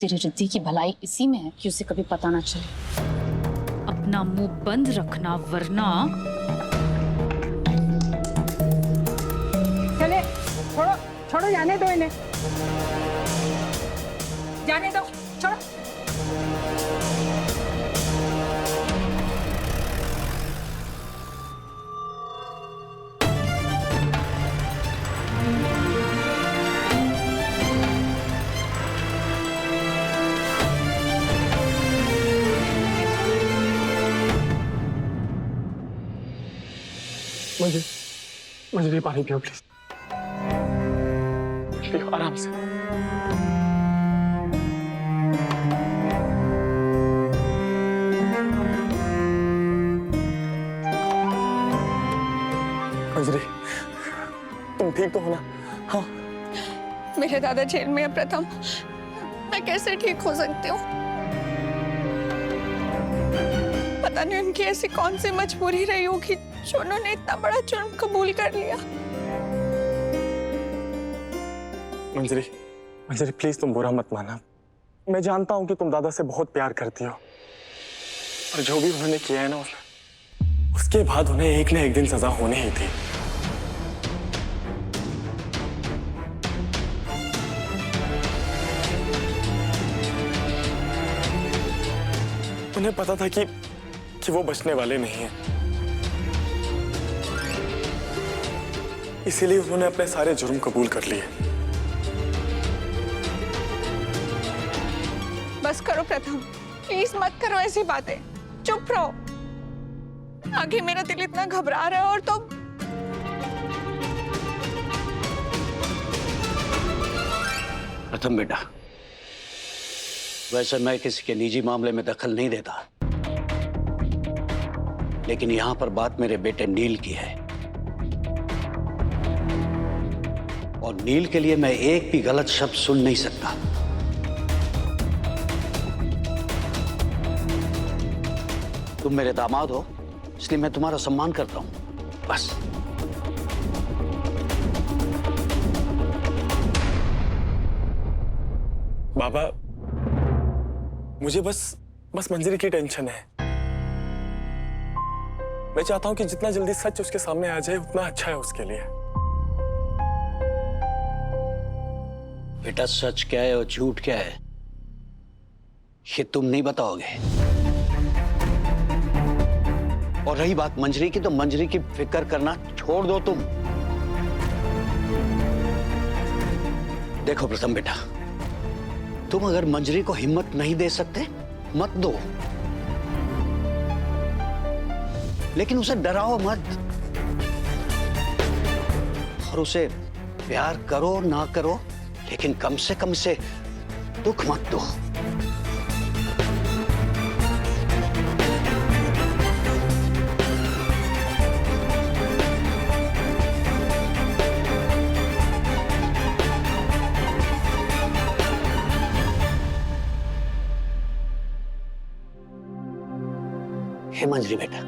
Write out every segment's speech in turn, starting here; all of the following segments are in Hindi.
तेरी रिद्धि की भलाई इसी में है कि उसे कभी पता ना चले। अपना मुंह बंद रखना वरना। चले, छोड़ो छोड़ो, जाने दो इन्हें, जाने दो, छोड़ो। मुझे ये पानी पियो प्लीज, पियो आराम से। मंजरी, तुम ठीक तो हो ना? हाँ। मेरे दादा जेल में है प्रथम, मैं कैसे ठीक हो सकती हूँ? पता नहीं उनकी ऐसी कौन सी मजबूरी रही होगी जो उन्होंने इतना बड़ा जुर्म कबूल कर लिया। मंजरी, मंजरी प्लीज तुम बुरा मत माना। मैं जानता हूं कि तुम दादा से बहुत प्यार करती हो, और जो भी उन्होंने किया है ना, उसके बाद उन्हें एक न एक दिन सजा होनी ही थी। उन्हें पता था कि वो बचने वाले नहीं हैं, इसीलिए उन्होंने अपने सारे जुर्म कबूल कर लिए। बस करो प्रथम, प्लीज मत करो ऐसी बातें, चुप रहो। आगे मेरा दिल इतना घबरा रहा है और तुम। प्रथम बेटा, वैसे मैं किसी के निजी मामले में दखल नहीं देता, लेकिन यहां पर बात मेरे बेटे नील की है, और नील के लिए मैं एक भी गलत शब्द सुन नहीं सकता। तुम मेरे दामाद हो, इसलिए मैं तुम्हारा सम्मान करता हूं, बस। बाबा, मुझे बस मंजरी की टेंशन है। मैं चाहता हूं कि जितना जल्दी सच उसके सामने आ जाए उतना अच्छा है उसके लिए। बेटा, सच क्या है और झूठ क्या है ये तुम नहीं बताओगे। और रही बात मंजरी की, तो मंजरी की फिक्र करना छोड़ दो तुम। देखो प्रथम बेटा, तुम अगर मंजरी को हिम्मत नहीं दे सकते मत दो, लेकिन उसे डराओ मत, और उसे प्यार करो ना करो, लेकिन कम से कम से दुख मत दो। हे मंजरी बेटा,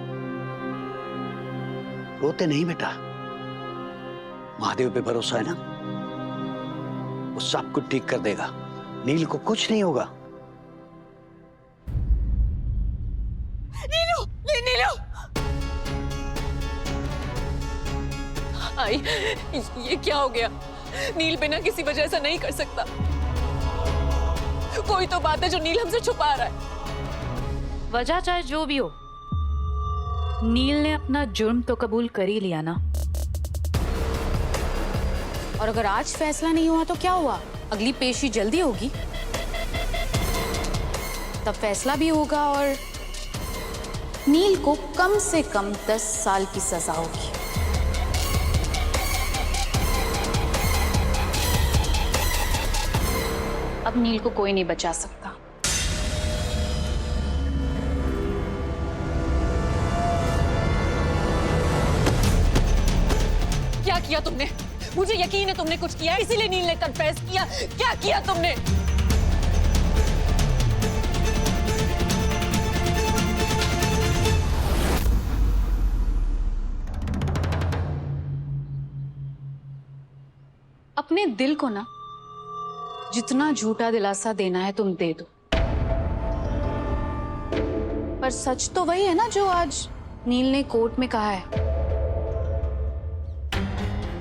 रोते नहीं बेटा, महादेव पे भरोसा है ना, वो सब कुछ ठीक कर देगा, नील को कुछ नहीं होगा। नीलू, नीलू, आई, ये क्या हो गया? नील बिना किसी वजह से नहीं कर सकता। कोई तो बात है जो नील हमसे छुपा रहा है। वजह चाहे जो भी हो, नील ने अपना जुर्म तो कबूल कर ही लिया ना। और अगर आज फैसला नहीं हुआ तो क्या हुआ? अगली पेशी जल्दी होगी, तब फैसला भी होगा और नील को कम से कम 10 साल की सजा होगी। अब नील को कोई नहीं बचा सकता। क्या किया तुमने? मुझे यकीन है तुमने कुछ किया, इसीलिए नील ने कन्फेस किया। क्या किया तुमने? अपने दिल को ना जितना झूठा दिलासा देना है तुम दे दो, पर सच तो वही है ना जो आज नील ने कोर्ट में कहा है।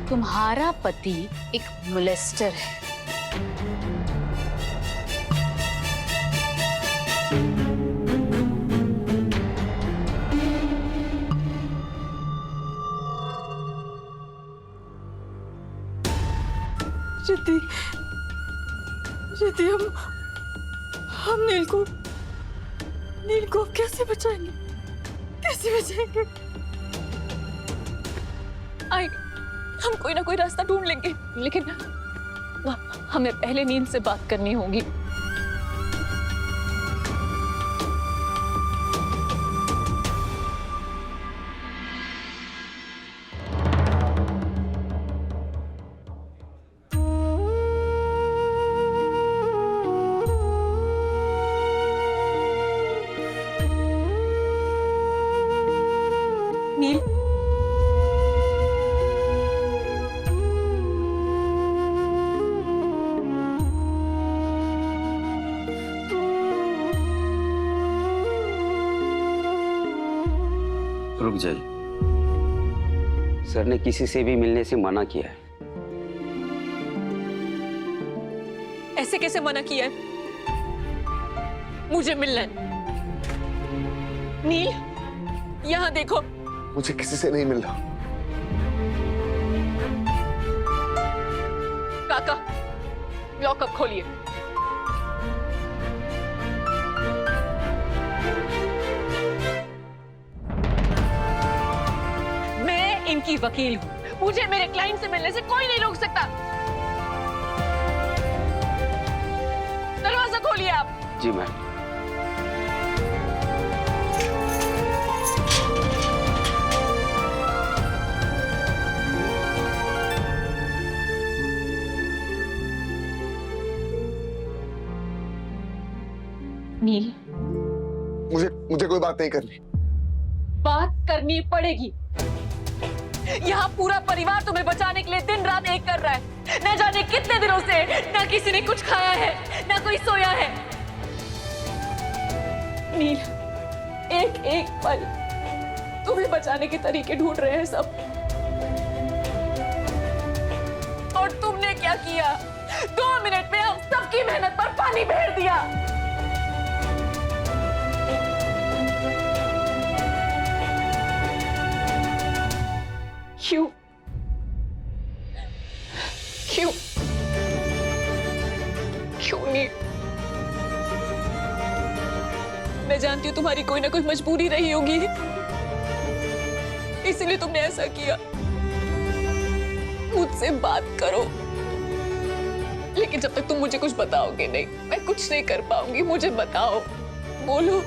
तुम्हारा पति एक मोलेस्टर है। रिद्धि, रिद्धि, हम नील को अब कैसे बचाएंगे? कैसे बचाएंगे? आएंगे, हम कोई ना कोई रास्ता ढूंढ लेंगे, लेकिन हमें पहले नील से बात करनी होगी। नील, रुक जाइए। सर ने किसी से भी मिलने से मना किया है। ऐसे कैसे मना किया है? मुझे मिलना है। नील, यहाँ देखो। मुझे किसी से नहीं मिलना। काका, लॉकअप खोलिए। मैं इनकी वकील हूं, मुझे मेरे क्लाइंट से मिलने से कोई नहीं रोक सकता। दरवाजा खोलिए आप। जी मैम। नील, मुझे कोई बात नहीं करनी। बात करनी पड़ेगी। यहाँ पूरा परिवार तुम्हें बचाने के लिए दिन रात एक कर रहा है। न जाने कितने दिनों से ना किसी ने कुछ खाया है, ना कोई सोया है। नील, एक एक पल तुम्हें बचाने के तरीके ढूंढ रहे हैं सब। और तुमने क्या किया? 2 मिनट में हम सबकी मेहनत पर पानी फेर दिया। क्यों? क्यों? क्यों नहीं? मैं जानती हूँ तुम्हारी कोई ना कोई मजबूरी रही होगी, इसीलिए तुमने ऐसा किया। मुझसे बात करो, लेकिन जब तक तुम मुझे कुछ बताओगे नहीं, मैं कुछ नहीं कर पाऊंगी। मुझे बताओ, बोलो।